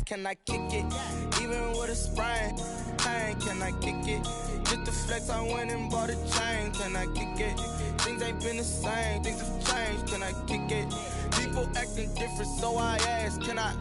can I kick it? Even with a sprain, pain, can I kick it? Just the flex, I went and bought a chain, can I kick it? Things ain't been the same, things have changed, can I kick it? People acting different, so I ask, can I?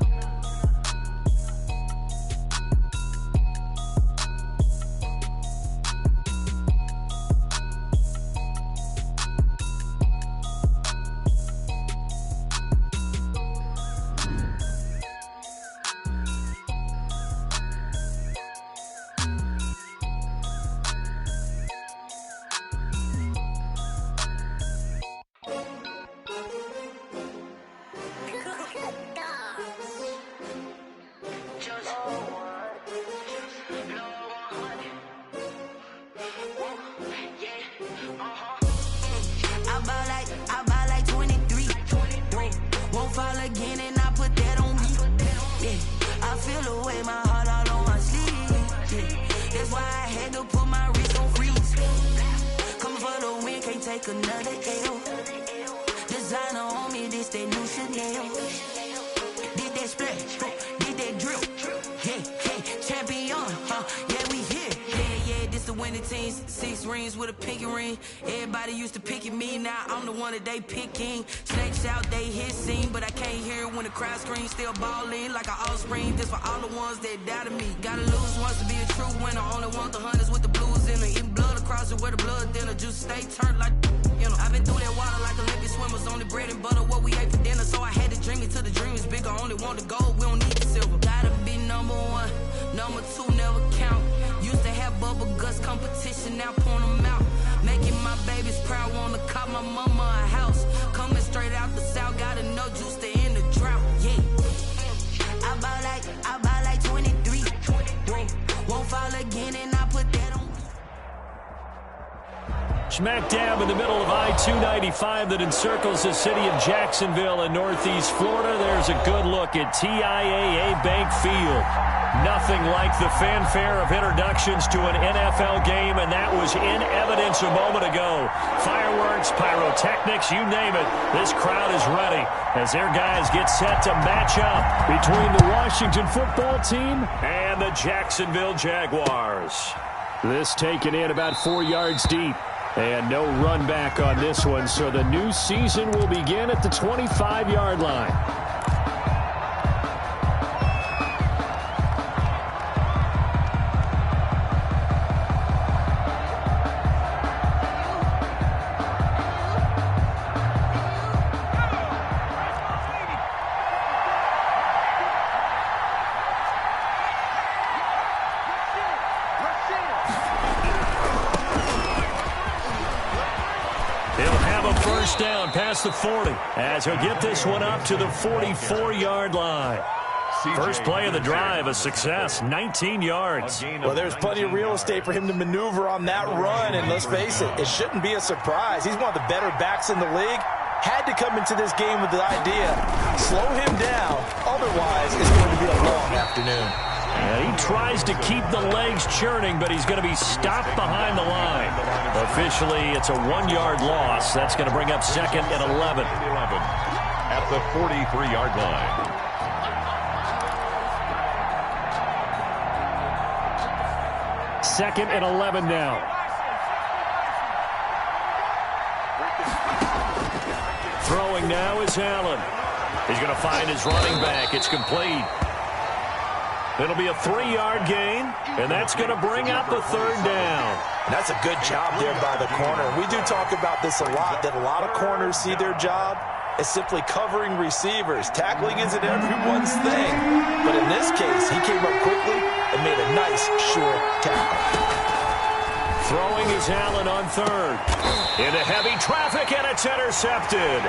They picking snakes out, they hissing, but I can't hear it when the crowd screams. Still balling like an offspring. This for all the ones that doubted me. Gotta lose once to be a true winner. Only want the hunters with the blues in it. Eating blood across it where the blood dinner. Juice stay turned like you know. I've been through that water like Olympic swimmers. Only bread and butter what we ate for dinner. So I had to dream it till the dream is bigger. Only want the gold, we don't need the silver. Gotta be number one, number two never count. Used to have bubble guts competition, now point them out. Making my babies proud, wanna cop my mama a house. Coming straight out the south, gotta know juice to end the drought. Yeah, I buy like 23. Won't fall again, and I put that on. Smack dab in the middle of I-295 that encircles the city of Jacksonville in northeast Florida. There's a good look at TIAA Bank Field. Nothing like the fanfare of introductions to an NFL game, and that was in evidence a moment ago. Fireworks, pyrotechnics, you name it. This crowd is ready as their guys get set to match up between the Washington football team and the Jacksonville Jaguars. This taken in about 4 yards deep. And no run back on this one, so the new season will begin at the 25-yard line. Down past the 40 as he'll get this one up to the 44-yard line. First play of the drive, a success, 19 yards. Well, there's plenty of real estate for him to maneuver on that run, and let's face it, it shouldn't be a surprise. He's one of the better backs in the league. Had to come into this game with the idea, slow him down, otherwise it's going to be a long afternoon. And he tries to keep the legs churning, but he's going to be stopped behind the line. Officially, it's a 1-yard loss. That's going to bring up 2nd and 11. At the 43-yard line. Second and 11 now. Throwing now is Allen. He's going to find his running back. It's complete. It'll be a 3-yard gain, and that's going to bring up the 3rd down. And that's a good job there by the corner. We do talk about this a lot, that a lot of corners see their job as simply covering receivers. Tackling isn't everyone's thing. But in this case, he came up quickly and made a nice, short tackle. Throwing is Allen on 3rd. Into heavy traffic, and it's intercepted.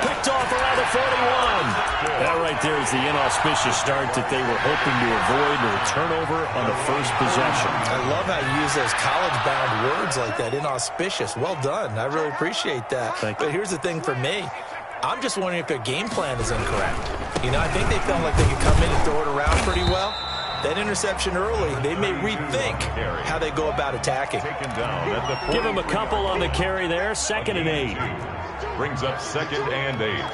Picked off around the 41. That right there is the inauspicious start that they were hoping to avoid, with a turnover on the first possession. I love how you use those college-bound words like that, inauspicious. Well done. I really appreciate that. But here's the thing for me. I'm just wondering if their game plan is incorrect. You know, I think they felt like they could come in and throw it around pretty well. That interception early, they may rethink how they go about attacking. Give him a couple on the carry there. 2nd and 8. Brings up 2nd and 8.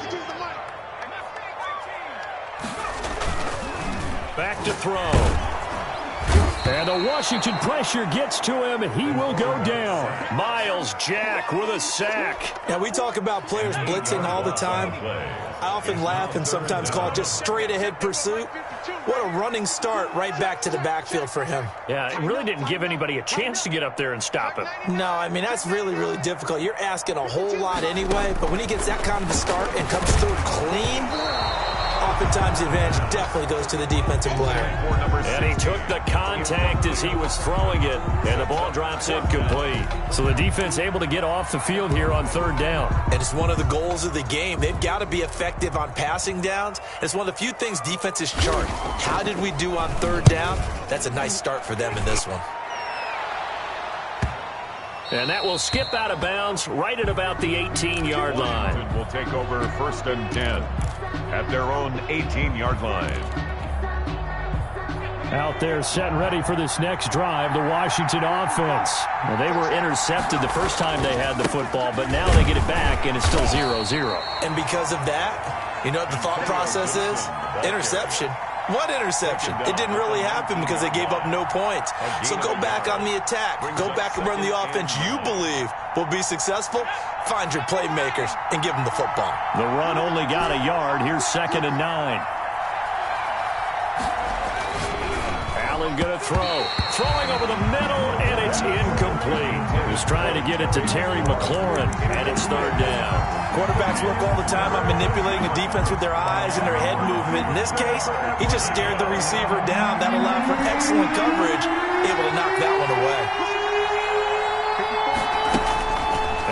Back to throw. And the Washington pressure gets to him. He will go down. Miles Jack with a sack. Yeah, we talk about players blitzing all the time. I often laugh and sometimes call it just straight-ahead pursuit. What a running start right back to the backfield for him. Yeah, it really didn't give anybody a chance to get up there and stop him. No, I mean, that's really, really difficult. You're asking a whole lot anyway, but when he gets that kind of a start and comes through clean, oftentimes the advantage definitely goes to the defensive player. And he took the contact as he was throwing it, and the ball drops incomplete. So the defense able to get off the field here on third down. And it's one of the goals of the game. They've got to be effective on passing downs. It's one of the few things defenses chart. How did we do on third down? That's a nice start for them in this one. And that will skip out of bounds right at about the 18-yard line. Will take over 1st and 10 at their own 18-yard line. Out there set and ready for this next drive, the Washington offense. Well, they were intercepted the first time they had the football, but now they get it back, and it's still 0-0. And because of that, you know what the thought process is? Interception. What interception? It didn't really happen because they gave up no points. So go back on the attack. Go back and run the offense you believe will be successful. Find your playmakers and give them the football. The run only got a yard. Here's 2nd and 9. Allen going to throw. Throwing over the middle, and it's incomplete. He's trying to get it to Terry McLaurin, and it's 3rd down. Quarterbacks work all the time on manipulating the defense with their eyes and their head movement. In this case, he just stared the receiver down. That allowed for excellent coverage, able to knock that one away.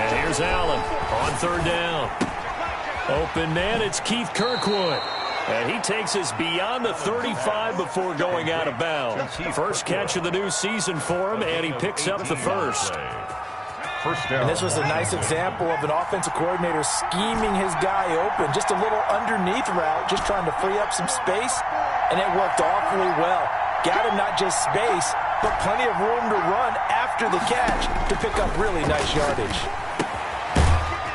And here's Allen on 3rd down. Open man, it's Keith Kirkwood. And he takes us beyond the 35 before going out of bounds. First catch of the new season for him, and he picks up the first. And this was a nice example of an offensive coordinator scheming his guy open. Just a little underneath route, just trying to free up some space, and it worked awfully well. Got him not just space, but plenty of room to run after the catch to pick up really nice yardage.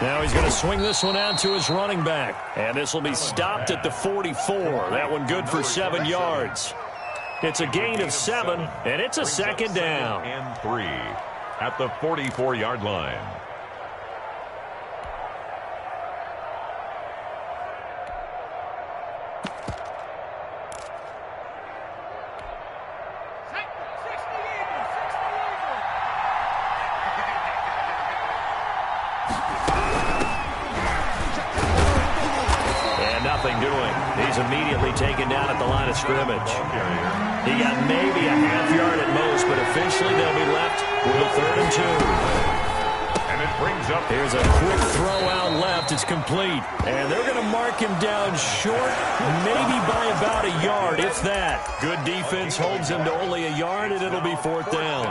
Now he's going to swing this one out to his running back. And this will be stopped at the 44. That one good for 7 yards. It's a gain of 7, and it's a 2nd down. And 3 at the 44-yard line. He's immediately taken down at the line of scrimmage. He got maybe a half yard at most, but officially they'll be left with a 3rd and 2. And it brings up. Here's a quick throw out left. It's complete. And they're going to mark him down short, maybe by about a yard, if that. Good defense holds him to only a yard, and it'll be 4th down.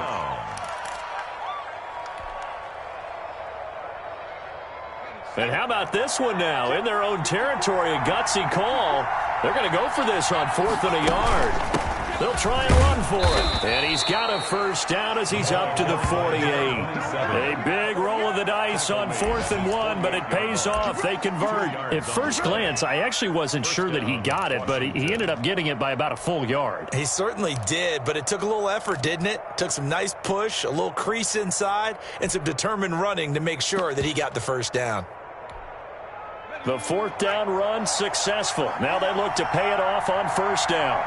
And how about this one now? In their own territory, a gutsy call. They're going to go for this on 4th and a yard. They'll try and run for it. And he's got a 1st down as he's up to the 48. A big roll of the dice on 4th and 1, but it pays off. They convert. At first glance, I actually wasn't sure that he got it, but he ended up getting it by about a full yard. He certainly did, but it took a little effort, didn't it? Took some nice push, a little crease inside, and some determined running to make sure that he got the 1st down. The 4th down run successful. Now they look to pay it off on 1st down.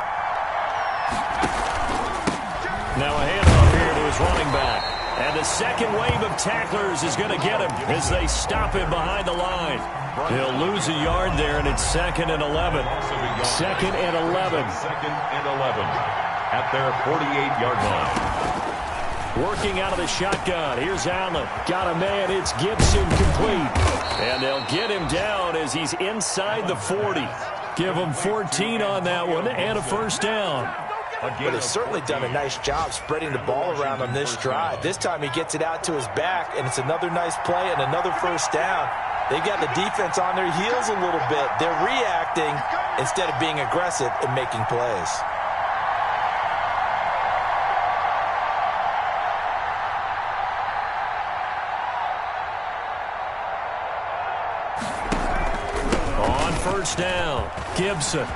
Now a handoff here to his running back. And the second wave of tacklers is going to get him as they stop him behind the line. He'll lose a yard there, and it's 2nd and 11. 2nd and 11. 2nd and 11 at their 48-yard line. Working out of the shotgun. Here's Allen. Got a man. It's Gibson complete. And they'll get him down as he's inside the 40. Give him 14 on that one and a 1st down. But they've certainly done a nice job spreading the ball around on this drive. This time he gets it out to his back, and it's another nice play and another 1st down. They've got the defense on their heels a little bit. They're reacting instead of being aggressive and making plays. On 1st down, Gibson.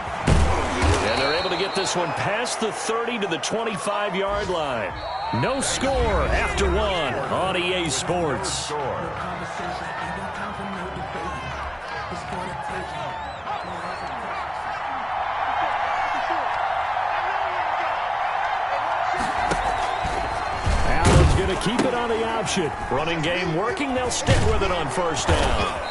And they're able to get this one past the 30 to the 25-yard line. No score after one on EA Sports. Allen's going to keep it on the option. Running game working. They'll stick with it on first down.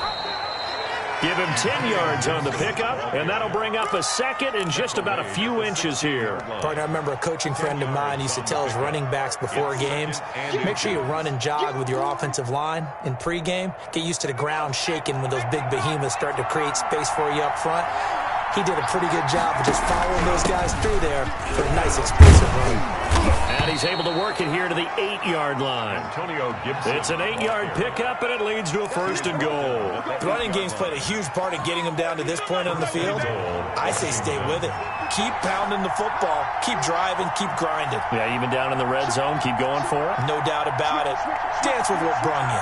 Give him 10 yards on the pickup, and that'll bring up a second in just about a few inches here. Partner, I remember a coaching friend of mine used to tell his running backs before games, make sure you run and jog with your offensive line in pregame. Get used to the ground shaking when those big behemoths start to create space for you up front. He did a pretty good job of just following those guys through there for a nice explosive run. And he's able to work it here to the 8-yard line. It's an 8-yard pickup, and it leads to a first and goal. The running game's played a huge part in getting them down to this point on the field. I say stay with it. Keep pounding the football. Keep driving. Keep grinding. Yeah, even down in the red zone, keep going for it. No doubt about it. Dance with what brung you.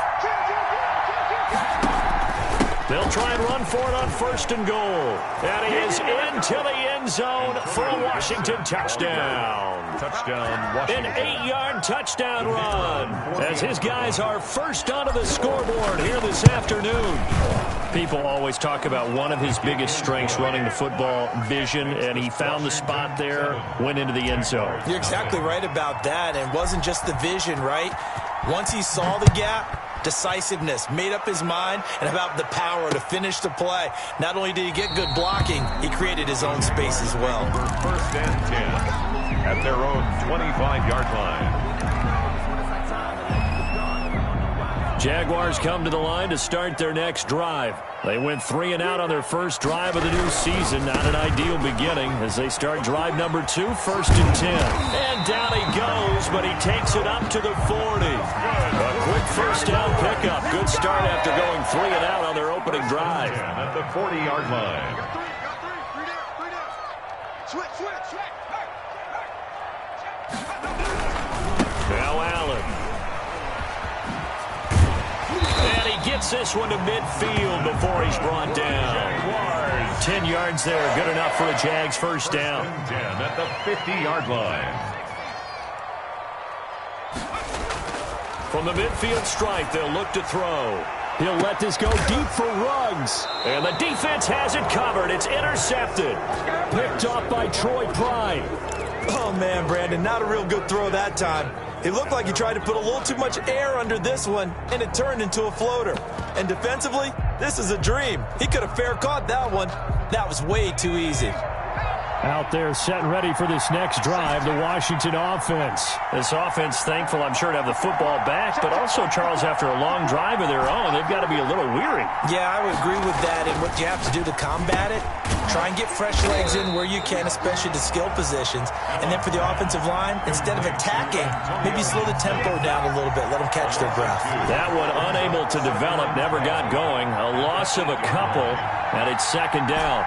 They'll try and run for it on first and goal. And he is into the end zone for a Washington touchdown. An 8-yard touchdown run as his guys are first onto the scoreboard here this afternoon. People always talk about one of his biggest strengths running the football, vision, and he found the spot there, went into the end zone. You're exactly right about that. And it wasn't just the vision, right? Once he saw the gap, decisiveness, made up his mind, and about the power to finish the play. Not only did he get good blocking, he created his own space as well. First and 10 at their own 25-yard line. Jaguars come to the line to start their next drive. They went 3 and out on their first drive of the new season. Not an ideal beginning as they start drive number 2, first and 10. And down he goes, but he takes it up to the 40. A quick first down pickup. Good start after going 3 and out on their opening drive. At the 40-yard line. Now Allen. And he gets this one to midfield before he's brought down. 10 yards there, good enough for a Jags first down. 10 at the 50-yard line. From the midfield stripe, they'll look to throw. He'll let this go deep for Ruggs. And the defense has it covered. It's intercepted. Picked off by Troy Pride. Oh, man, Brandon, not a real good throw that time. It looked like he tried to put a little too much air under this one, and it turned into a floater. And defensively, this is a dream. He could have fair caught that one. That was way too easy. Out there set and ready for this next drive, the Washington offense. This offense thankful, I'm sure, to have the football back, but also, Charles, after a long drive of their own, they've got to be a little weary. Yeah, I would agree with that, and what you have to do to combat it, try and get fresh legs in where you can, especially to skill positions. And then for the offensive line, instead of attacking, maybe slow the tempo down a little bit, let them catch their breath. That one unable to develop, never got going. A loss of a couple, and it's second down.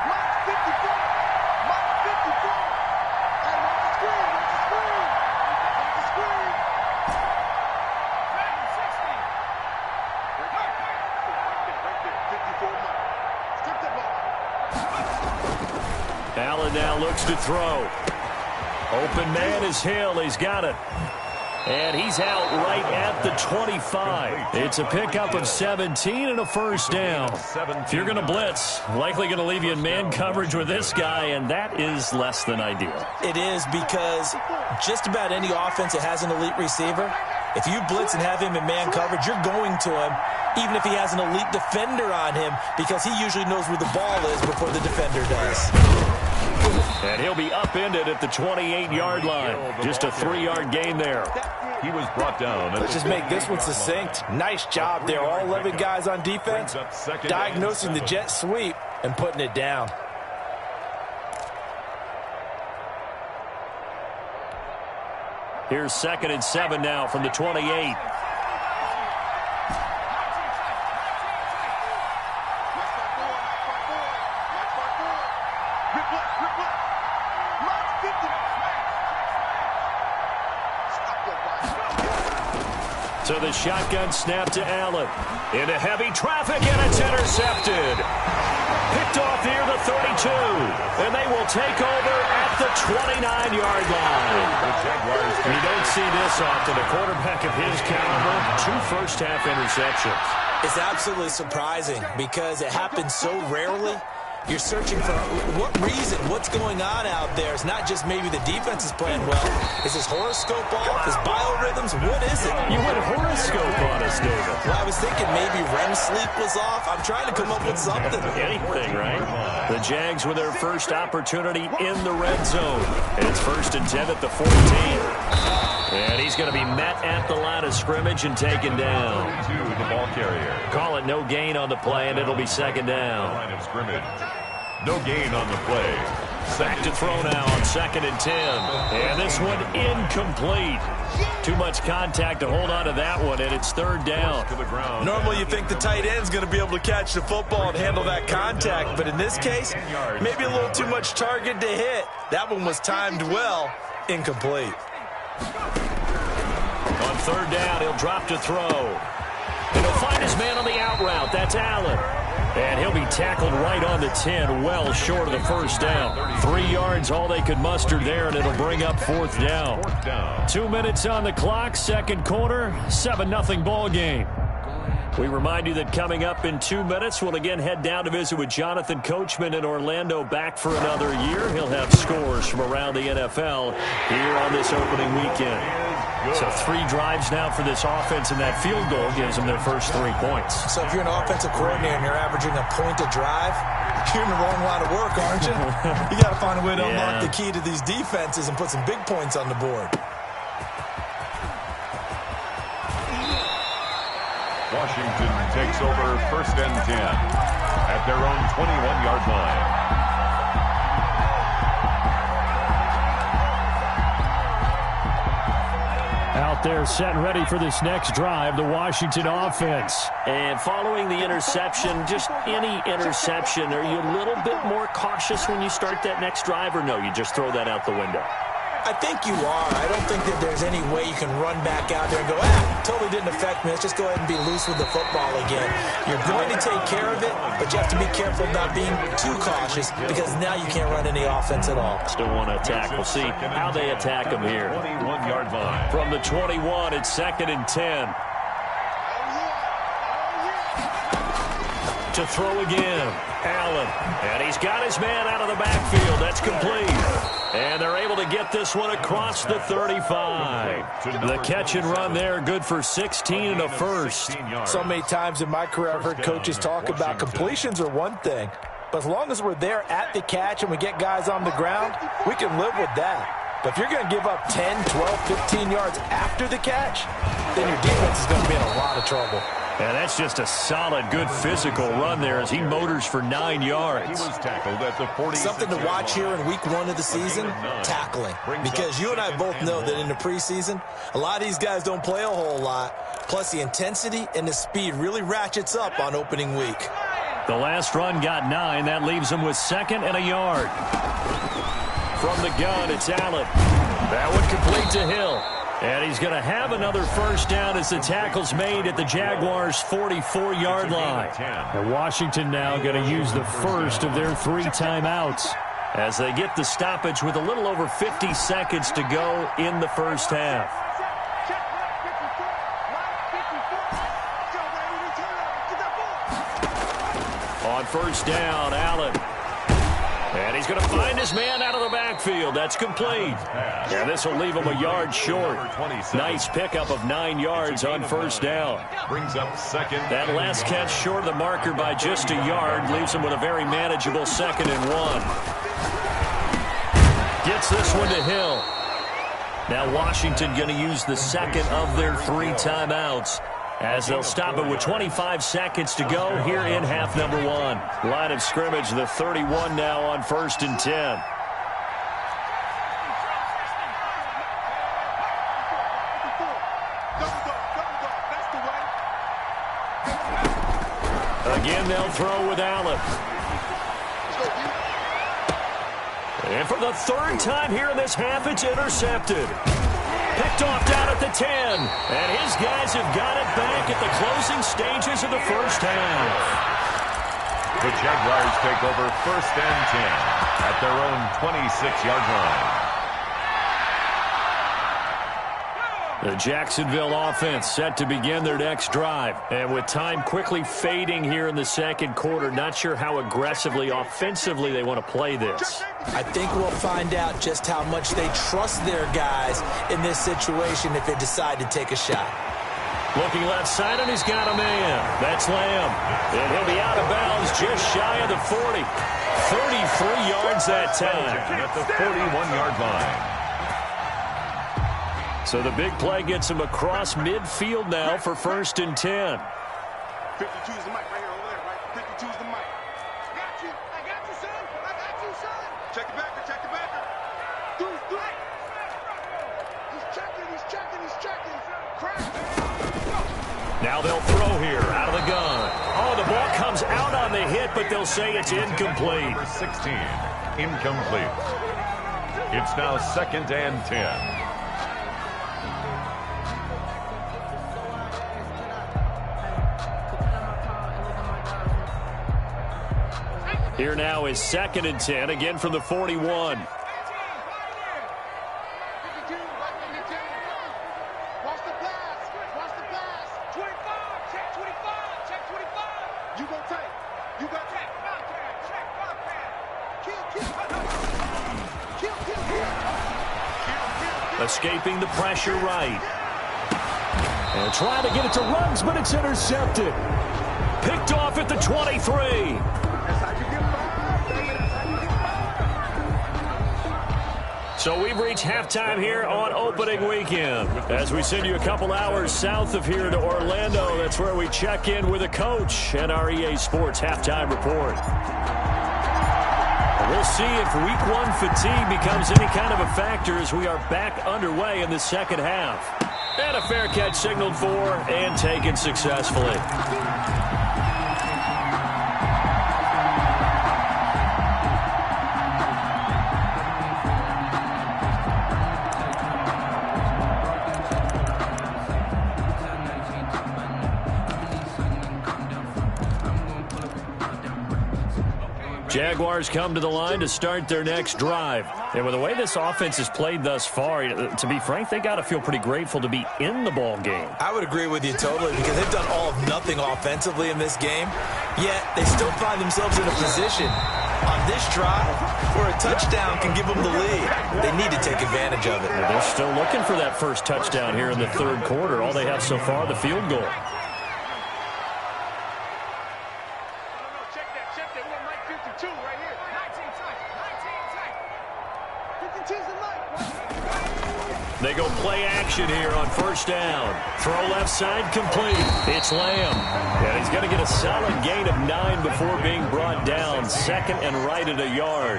Allen now looks to throw. Open man is Hill. He's got it. And he's out right at the 25. It's a pickup of 17 and a first down. If you're going to blitz, likely going to leave you in man coverage with this guy, and that is less than ideal. It is, because just about any offense that has an elite receiver, if you blitz and have him in man coverage, you're going to him, even if he has an elite defender on him, because he usually knows where the ball is before the defender does. And he'll be upended at the 28-yard line. Just a 3-yard gain there. He was brought down. Let's just make this one succinct. Nice job there. All 11 guys on defense diagnosing the jet sweep and putting it down. Here's 2nd and 7 now from the 28. So the shotgun snap to Allen. Into heavy traffic, and it's intercepted. Picked off near the 32. And they will take over at the 29-yard line. You don't see this often. A quarterback of his caliber, 2 first-half interceptions. It's absolutely surprising because it happens so rarely. You're searching for what reason, what's going on out there. It's not just maybe the defense is playing well. Is his horoscope off? His biorhythms? What is it? You went horoscope on us, David. Well, I was thinking maybe REM sleep was off. I'm trying to come up with something. Anything, right? The Jags with their first opportunity in the red zone. And it's 1st and 10 at the 14. And he's going to be met at the line of scrimmage and taken down. To the ball carrier. Call it no gain on the play, and it'll be 2nd down. Line of scrimmage. No gain on the play. Back to throw now on 2nd and 10. And this one incomplete. Too much contact to hold on to that one, and it's 3rd down. To the ground. Normally you think the tight end's going to be able to catch the football and handle that contact, but in this case, maybe a little too much target to hit. That one was timed well. Incomplete. On 3rd down, he'll drop to throw. And he'll find his man on the out route. That's Allen. And he'll be tackled right on the 10, well short of the 1st down. 3 yards, all they could muster there, and it'll bring up 4th down. 2 minutes on the clock, 2nd quarter, 7-0 ball game. We remind you that coming up in 2 minutes, we'll again head down to visit with Jonathan Coachman in Orlando, back for another year. He'll have scores from around the NFL here on this opening weekend. So 3 drives now for this offense, and that field goal gives them their first 3 points. So if you're an offensive coordinator and you're averaging a point a drive, you're in the wrong line of work, aren't you? You got to find a way to unlock the key to these defenses and put some big points on the board. Washington takes over 1st and 10 at their own 21-yard line. Out there set and ready for this next drive, the Washington offense. And following the interception, just any interception, are you a little bit more cautious when you start that next drive, or no, you just throw that out the window? I think you are. I don't think that there's any way you can run back out there and go, totally didn't affect me. Let's just go ahead and be loose with the football again. You're going to take care of it, but you have to be careful of not being too cautious because now you can't run any offense at all. Still want to attack. We'll see how they attack them here. 21-yard line. From the 21, it's 2nd and 10. To throw again, Allen. And he's got his man out of the backfield. That's complete. And they're able to get this one across the 35. The catch and run there, good for 16 and a first. So many times in my career, I've heard coaches talk about completions are one thing. But as long as we're there at the catch and we get guys on the ground, we can live with that. But if you're going to give up 10, 12, 15 yards after the catch, then your defense is going to be in a lot of trouble. And that's just a solid, good physical run there as he motors for 9 yards. He was tackled at the 40. Something to watch here in week 1 of the season, tackling. Because you and I both know that in the preseason, a lot of these guys don't play a whole lot. Plus the intensity and the speed really ratchets up on opening week. The last run got 9. That leaves him with 2nd and a yard. From the gun, it's Allen. That one complete to Hill. And he's going to have another first down as the tackle's made at the Jaguars' 44-yard line. And Washington now going to use the first of their 3 timeouts as they get the stoppage with a little over 50 seconds to go in the first half. On first down, Allen. And he's going to find his man out of the backfield. That's complete. And this will leave him a yard short. Nice pickup of 9 yards on first down. Brings up 2nd. That last catch short of the marker by just a yard leaves him with a very manageable 2nd and 1. Gets this one to Hill. Now Washington going to use the 2nd of their 3 timeouts, as they'll stop it with 25 seconds to go here in half number 1. Line of scrimmage, the 31 now on 1st and 10. Again, they'll throw with Allen. And for the 3rd time here in this half, it's intercepted. Picked off down at the 10. And his guys have got it back at the closing stages of the first half. The Jaguars take over 1st and 10 at their own 26-yard line. The Jacksonville offense set to begin their next drive. And with time quickly fading here in the second quarter, not sure how aggressively, offensively they want to play this. I think we'll find out just how much they trust their guys in this situation if they decide to take a shot. Looking left side, and he's got a man. That's Lamb. And he'll be out of bounds just shy of the 40. 33 yards that time. At the 41-yard line. So the big play gets him across midfield now for 1st and 10. 52 is the mic right here over there, right? 52 is the mic. I got you, son. I got you, son. Check the backer, check the backer. Do it. He's checking. Crack. Now they'll throw here out of the gun. Oh, the ball comes out on the hit, but they'll say it's incomplete. Number 16, incomplete. It's now 2nd and 10. Here now is 2nd and 10, again from the 41. Escaping the pressure right. And trying to get it to Ruggs, but it's intercepted. Picked off at the 23. So we've reached halftime here on opening weekend. As we send you a couple hours south of here to Orlando, that's where we check in with a coach and our EA Sports halftime report. We'll see if week 1 fatigue becomes any kind of a factor as we are back underway in the second half. And a fair catch signaled for and taken successfully. Jaguars come to the line to start their next drive. And with the way this offense has played thus far, to be frank, they got to feel pretty grateful to be in the ball game. I would agree with you totally because they've done all of nothing offensively in this game, yet they still find themselves in a position on this drive where a touchdown can give them the lead. They need to take advantage of it. Well, they're still looking for that first touchdown here in the third quarter. All they have so far, the field goal. They go play action here on first down. Throw left side complete. It's Lamb. And he's going to get a solid gain of 9 before being brought down. 2nd and right at a yard.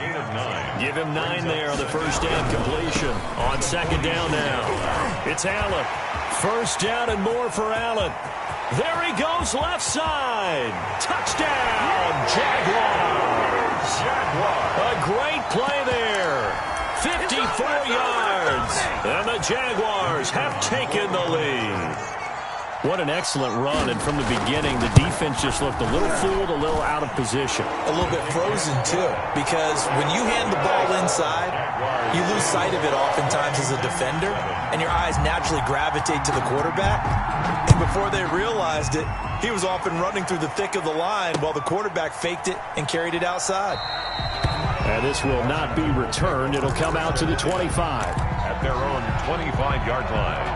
Give him 9 there on the first down completion. On 2nd down now. It's Allen. First down and more for Allen. There he goes left side. Touchdown, Jaguars. A great play there. 54 yards, and the Jaguars have taken the lead. What an excellent run, and from the beginning, the defense just looked a little fooled, a little out of position. A little bit frozen, too, because when you hand the ball inside, you lose sight of it oftentimes as a defender, and your eyes naturally gravitate to the quarterback. And before they realized it, he was off and running through the thick of the line while the quarterback faked it and carried it outside. And this will not be returned. It'll come out to the 25. At their own 25-yard line.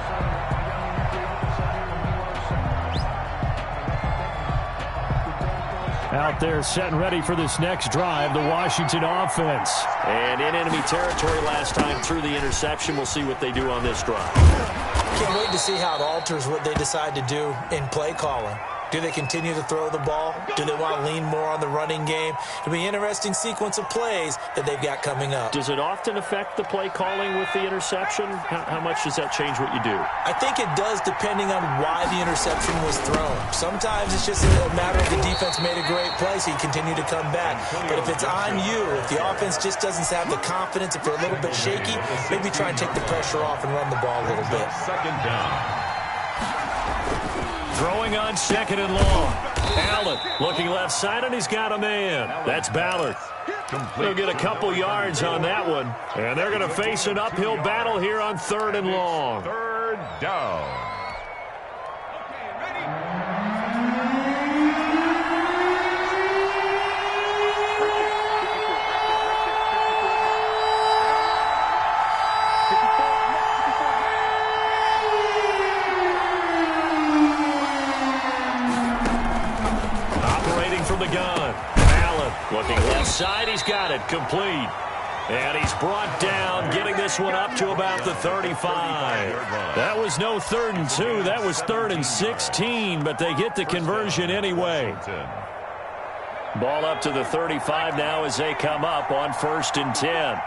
Out there set and ready for this next drive, the Washington offense. And in enemy territory last time through the interception. We'll see what they do on this drive. Can't wait to see how it alters what they decide to do in play calling. Do they continue to throw the ball? Do they want to lean more on the running game? It'll be an interesting sequence of plays that they've got coming up. Does it often affect the play calling with the interception? How much does that change what you do? I think it does depending on why the interception was thrown. Sometimes it's just a matter of the defense made a great play, so you continue to come back. But if it's on you, if the offense just doesn't have the confidence, if they're a little bit shaky, maybe try and take the pressure off and run the ball a little bit. 2nd down. Throwing on 2nd and long. Allen looking left side, and he's got a man. That's Ballard. They'll get a couple yards on that one. And they're going to face an uphill battle here on 3rd and long. 3rd down. From the gun. Allen looking left side. He's got it. Complete. And he's brought down, getting this one up to about the 35. That was no 3rd and 2. That was 3rd and 16, but they get the conversion anyway. Ball up to the 35 now as they come up on 1st and 10.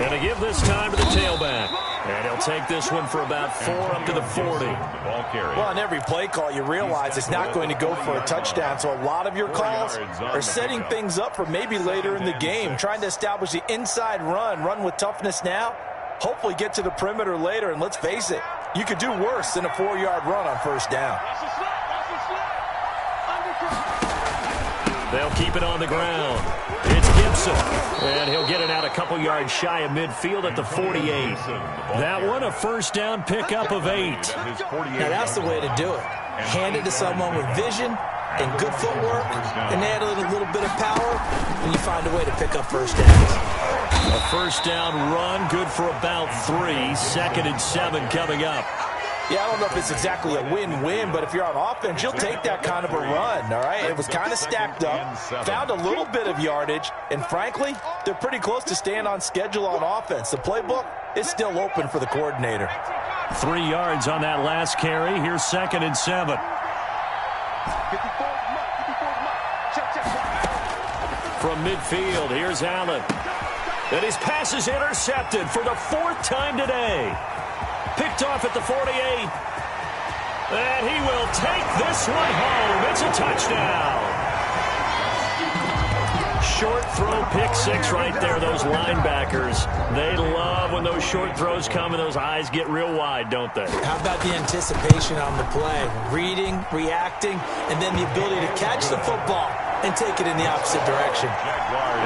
And to give this time to the tailback. And he'll take this one for about 4 up to the 40. Well, on every play call, you realize it's not going to go for a touchdown. So a lot of your calls are setting things up for maybe later in the game, trying to establish the inside run with toughness now, hopefully get to the perimeter later. And let's face it, you could do worse than a 4-yard run on 1st down. They'll keep it on the ground. It's Gibson, and he'll get it out a couple yards shy of midfield at the 48. That one, a 1st down pickup of 8. Now, that's the way to do it. Hand it to someone with vision and good footwork, and add a little bit of power, and you find a way to pick up 1st downs. A 1st down run, good for about 3. 2nd and 7 coming up. Yeah, I don't know if it's exactly a win-win, but if you're on offense, you'll take that kind of a run, all right? It was kind of stacked up, found a little bit of yardage, and frankly, they're pretty close to staying on schedule on offense. The playbook is still open for the coordinator. 3 yards on that last carry. Here's 2nd and 7. From midfield, here's Allen. And his pass is intercepted for the 4th time today. Picked off at the 48. And he will take this one home. It's a touchdown. Short throw, pick 6 right there. Those linebackers, they love when those short throws come and those eyes get real wide, don't they? How about the anticipation on the play? Reading, reacting, and then the ability to catch the football and take it in the opposite direction.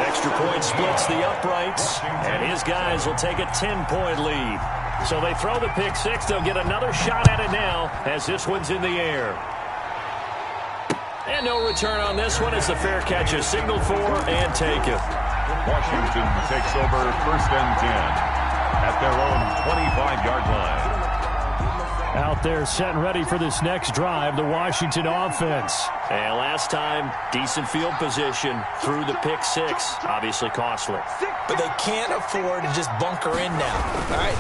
Extra point splits the uprights, and his guys will take a 10-point lead. So they throw the pick 6. They'll get another shot at it now as this one's in the air. And no return on this one as the fair catch is signaled for and taken. Washington takes over 1st and 10 at their own 25-yard line. Out there set and ready for this next drive, the Washington offense. And last time, decent field position through the pick 6. Obviously costly. But they can't afford to just bunker in now. All right,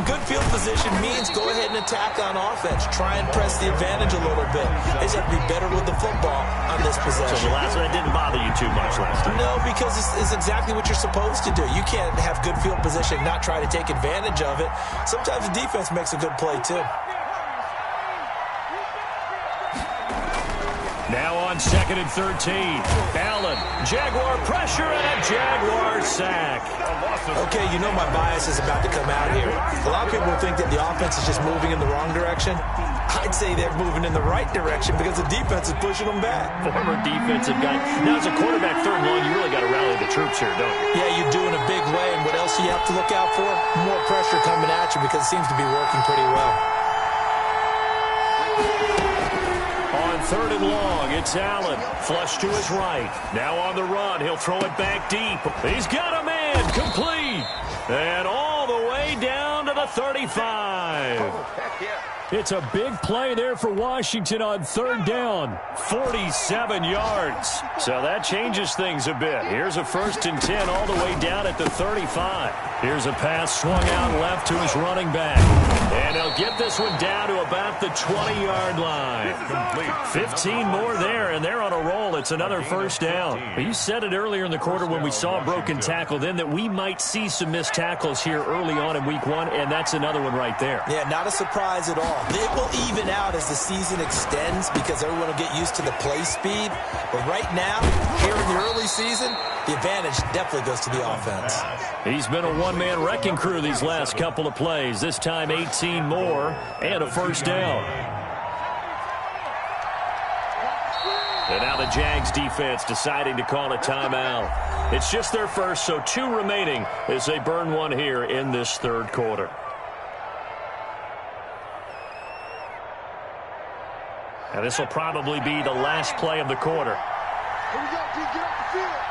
good field position means go ahead and attack on offense. Try and press the advantage a little bit. They just have to be better with the football on this possession. So the last one didn't bother you too much last time? No, because it's exactly what you're supposed to do. You can't have good field position and not try to take advantage of it. Sometimes the defense makes a good play, too. Now on 2nd and 13. Allen, Jaguar pressure and a Jaguar sack. Okay, you know my bias is about to come out here. A lot of people think that the offense is just moving in the wrong direction. I'd say they're moving in the right direction because the defense is pushing them back. Former defensive guy. Now, as a quarterback 3rd and long, you really got to rally the troops here, don't you? Yeah, you do in a big way. And what else do you have to look out for? More pressure coming at you because it seems to be working pretty well. On 3rd and long, it's Allen. Flush to his right. Now on the run. He'll throw it back deep. He's got a man. Complete. And all the way down to the 35. It's a big play there for Washington on 3rd down. 47 yards. So that changes things a bit. Here's a 1st and 10 all the way down at the 35. Here's a pass swung out left to his running back. And he'll get this one down to about the 20-yard line. 15 more there, and they're on a roll. It's another 1st down. But you said it earlier in the quarter when we saw a broken tackle then that we might see some missed tackles here early on in week 1, and that's another one right there. Yeah, not a surprise at all. It will even out as the season extends because everyone will get used to the play speed. But right now, here in the early season, the advantage definitely goes to the offense. He's been a one-man wrecking crew these last couple of plays. This time 18 more and a first down. And now the Jags defense deciding to call a timeout. It's just their first, so 2 remaining as they burn one here in this third quarter. And this will probably be the last play of the quarter. Here we go, D. Get off the field.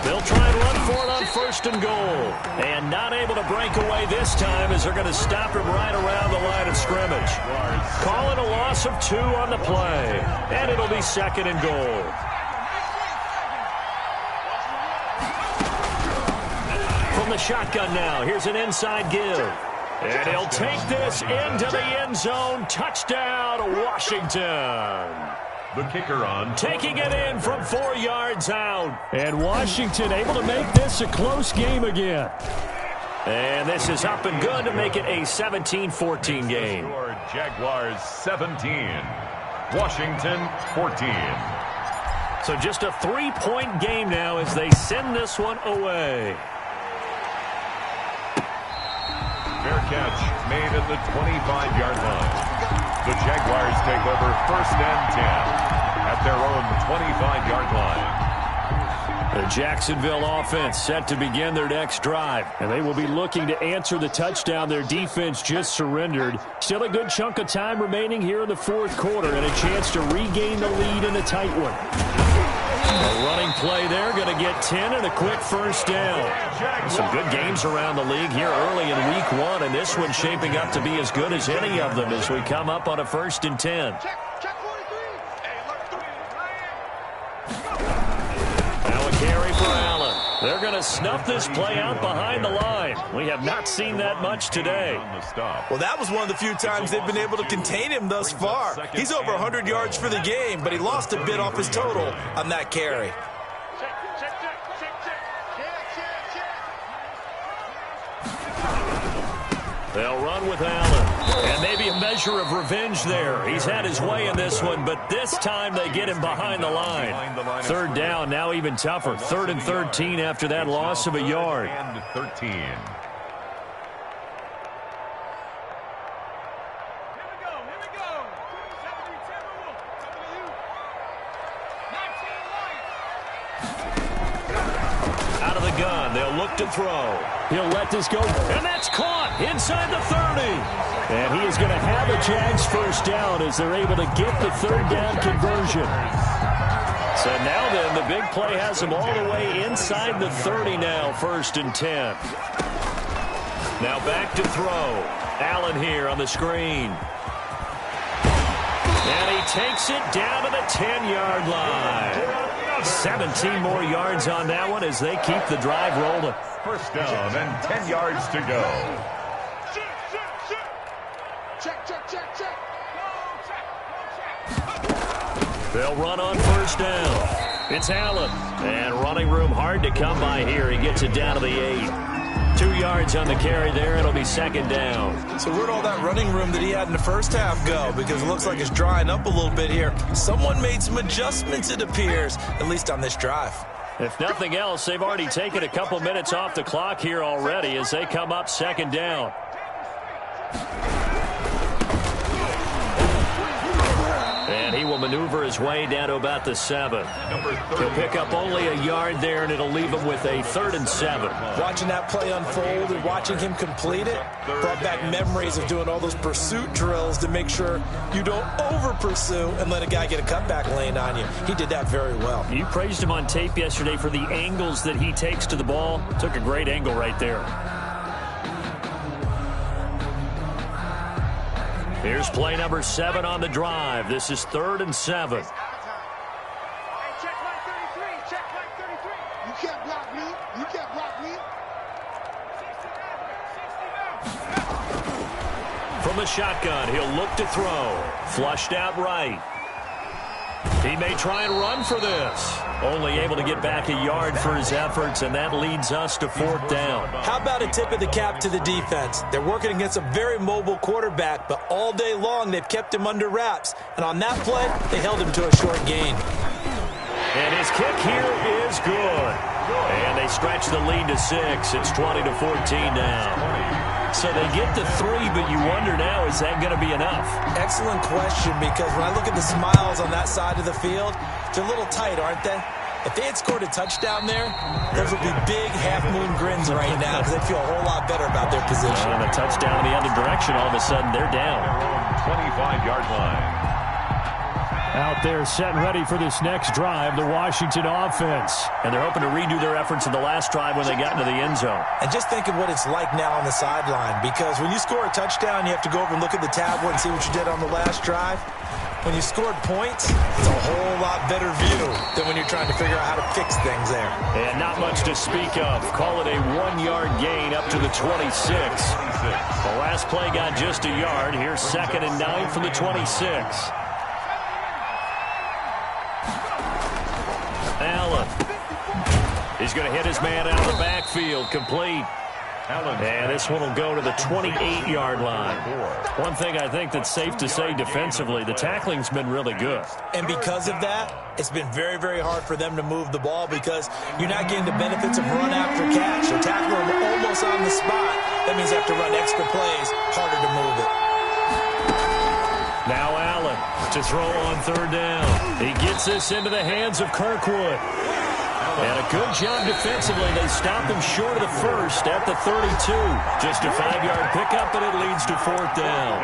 They'll try and run for it on first and goal. And not able to break away this time as they're going to stop him right around the line of scrimmage. Calling a loss of 2 on the play. And it'll be second and goal. From the shotgun now, here's an inside give. And he'll take this into the end zone. Touchdown, Washington. The kicker on. Taking it in from 4 yards out. And Washington able to make this a close game again. And this is up and good to make it a 17-14 game. Jaguars 17. Washington 14. So just a 3-point game now as they send this one away. Fair catch made at the 25-yard line. The Jaguars take over first and 10 at their own 25-yard line. The Jacksonville offense set to begin their next drive, and they will be looking to answer the touchdown their defense just surrendered. Still a good chunk of time remaining here in the fourth quarter and a chance to regain the lead in a tight one. A running play there, going to get 10 and a quick first down. Some good games around the league here early in week 1, and this one's shaping up to be as good as any of them as we come up on a first and 10. Now a carry for Allen. They're going to snuff this play out behind the line. We have not seen that much today. Well, that was one of the few times they've been able to contain him thus far. He's over 100 yards for the game, but he lost a bit off his total on that carry. They'll run with Allen. And maybe a measure of revenge there. He's had his way in this one, but this time they get him behind the line. Third down, now even tougher. 3rd and 13 after that loss of a yard. And 13. Out of the gun, they'll look to throw. He'll let this go, and that's caught inside the 30. And he is going to have a Jags first down as they're able to get the third down conversion. So now then, the big play has them all the way inside the 30 now, 1st and 10. Now back to throw. Allen here on the screen. And he takes it down to the 10-yard line. 17 more yards on that one as they keep the drive rolling. First down and 10 yards to go. They'll run on first down. It's Allen. And running room hard to come by here. He gets it down to the 8. 2 yards on the carry there. It'll be second down. So where'd all that running room that he had in the first half go? Because it looks like it's drying up a little bit here. Someone made some adjustments, it appears, at least on this drive. If nothing else, they've already taken a couple minutes off the clock here already as they come up second down. And he will maneuver his way down to about the 7. He'll pick up only a yard there, and it'll leave him with a 3rd and 7. Watching that play unfold and watching him complete it brought back memories of doing all those pursuit drills to make sure you don't over-pursue and let a guy get a cutback lane on you. He did that very well. You praised him on tape yesterday for the angles that he takes to the ball. Took a great angle right there. Here's play number 7 on the drive. This is 3rd and 7. Hey, check line 33. Check line 33. You can't block me. You can't block me. From the shotgun, he'll look to throw. Flushed out right. He may try and run for this. Only able to get back a yard for his efforts, and that leads us to 4th down. How about a tip of the cap to the defense? They're working against a very mobile quarterback, but all day long they've kept him under wraps. And on that play, they held him to a short gain. And his kick here is good. And they stretch the lead to 6. It's 20-14 now. So they get to 3, but you wonder now, is that going to be enough? Excellent question, because when I look at the smiles on that side of the field, they're a little tight, aren't they? If they had scored a touchdown there, those would be big half-moon grins right now because they'd feel a whole lot better about their position. And a touchdown in the other direction, all of a sudden they're down. 25-yard line. Out there set and ready for this next drive, the Washington offense. And they're hoping to redo their efforts in the last drive when they got into the end zone. And just think of what it's like now on the sideline, because when you score a touchdown, you have to go over and look at the tablet and see what you did on the last drive. When you scored points, it's a whole lot better view than when you're trying to figure out how to fix things there. And not much to speak of. Call it a 1-yard gain up to the 26. The last play got just a yard. Here's 2nd and 9 from the 26. Allen. He's going to hit his man out of the backfield. Complete. And this one will go to the 28-yard line. One thing I think that's safe to say defensively, the tackling's been really good. And because of that, it's been very, very hard for them to move the ball because you're not getting the benefits of run after catch. You're tackling them almost on the spot. That means they have to run extra plays, harder to move it. Now Allen to throw on 3rd down. He gets this into the hands of Kirkwood. And a good job defensively. They stop him short of the 1st at the 32. Just a 5-yard pickup, and it leads to 4th down.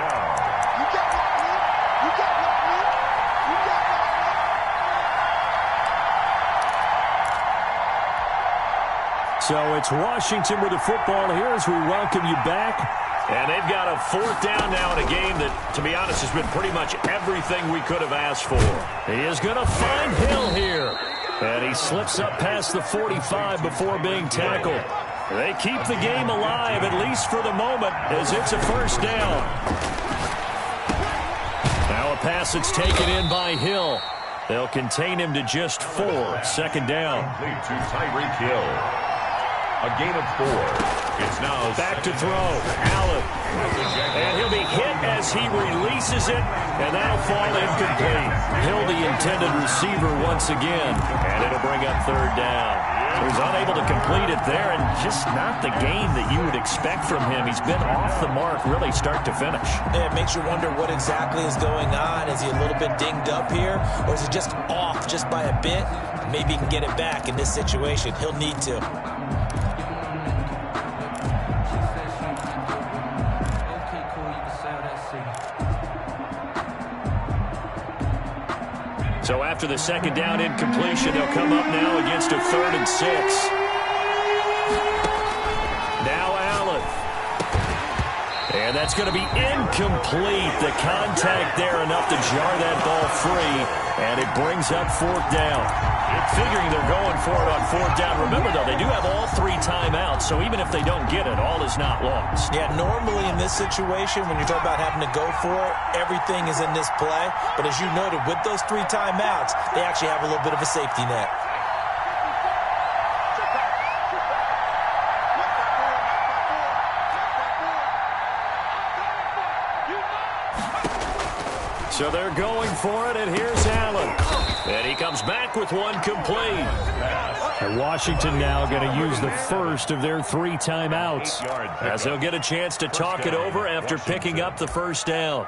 So it's Washington with the football here as we welcome you back. And they've got a 4th down now in a game that, to be honest, has been pretty much everything we could have asked for. He is going to find Hill here. And he slips up past the 45 before being tackled. They keep the game alive, at least for the moment, as it's a 1st down. Now a pass that's taken in by Hill. They'll contain him to just 4. 2nd down. Complete to Tyreek Hill. A gain of 4. It's now back to throw. Allen. And he'll be hit as he releases it, and that'll fall incomplete. Hill, the intended receiver once again, and it'll bring up 3rd down. So he's unable to complete it there, and just not the game that you would expect from him. He's been off the mark really start to finish. Yeah, it makes you wonder what exactly is going on. Is he a little bit dinged up here, or is he just off just by a bit? Maybe he can get it back in this situation. He'll need to. So after the 2nd down incompletion, they'll come up now against a 3rd and 6. Now Allen. And that's going to be incomplete. The contact there enough to jar that ball free, and it brings up 4th down. Figuring they're going for it on 4th down. Remember, though, they do have all 3 timeouts, so even if they don't get it, all is not lost. Yeah, normally in this situation, when you're talking about having to go for it, everything is in this play. But as you noted, with those 3 timeouts, they actually have a little bit of a safety net. So they're going for it, and here's Allen. And he comes back with one complete. And Washington now going to use the first of their 3 timeouts, as they'll get a chance to talk it over after picking up the 1st down.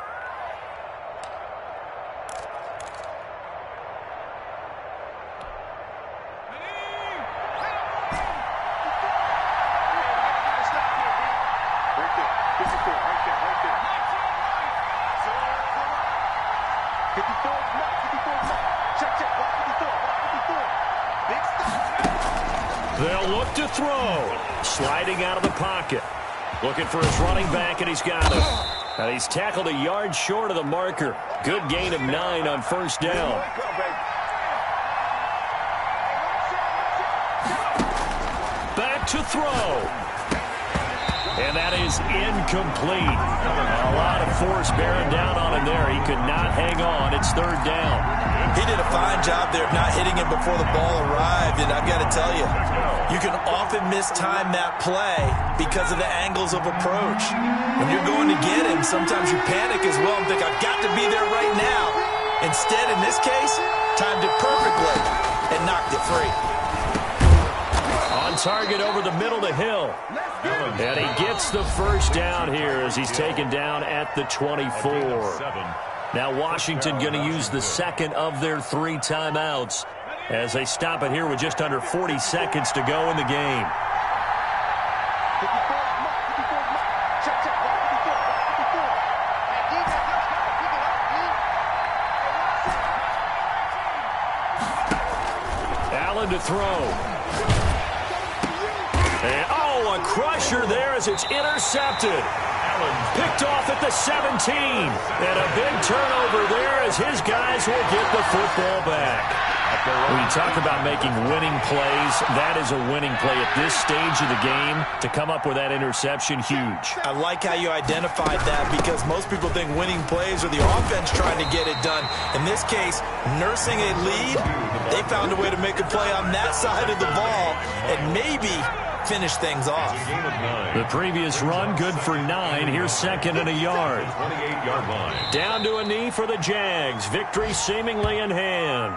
They'll look to throw. Sliding out of the pocket. Looking for his running back, and he's got him. And he's tackled a yard short of the marker. Good gain of 9 on 1st down. Back to throw. And that is incomplete. A lot of force bearing down on him there. He could not hang on. It's 3rd down. He did a fine job there of not hitting him before the ball arrived. And I've got to tell you, you can often mistime that play because of the angles of approach. When you're going to get him, sometimes you panic as well and think, I've got to be there right now. Instead, in this case, timed it perfectly. and knocked it free. On target over the middle to Hill. And he gets the first down here as he's taken down at the 24. Now Washington going to use the second of their 3 timeouts as they stop it here with just under 40 seconds to go in the game. Allen to throw. And, a crusher there as it's intercepted. Allen picked off at the 17. And a big turnover there as his guys will get the football back. When you talk about making winning plays, that is a winning play at this stage of the game. To come up with that interception, huge. I like how you identified that because most people think winning plays are the offense trying to get it done. In this case, nursing a lead, they found a way to make a play on that side of the ball and maybe finish things off. The previous run, good for 9. Here's second and a yard. 28-yard line. Down to a knee for the Jags. Victory seemingly in hand.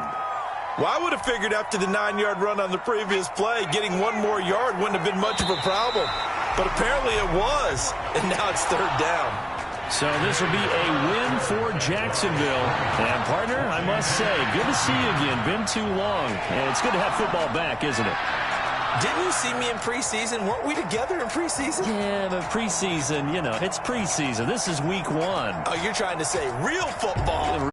Well, I would have figured after the 9-yard run on the previous play, getting 1 more yard wouldn't have been much of a problem. But apparently it was, and now it's 3rd down. So this will be a win for Jacksonville. And, partner, I must say, good to see you again. Been too long. And it's good to have football back, isn't it? Didn't you see me in preseason? Weren't we together in preseason? Yeah, but preseason, it's preseason. This is week 1. Oh, you're trying to say real football.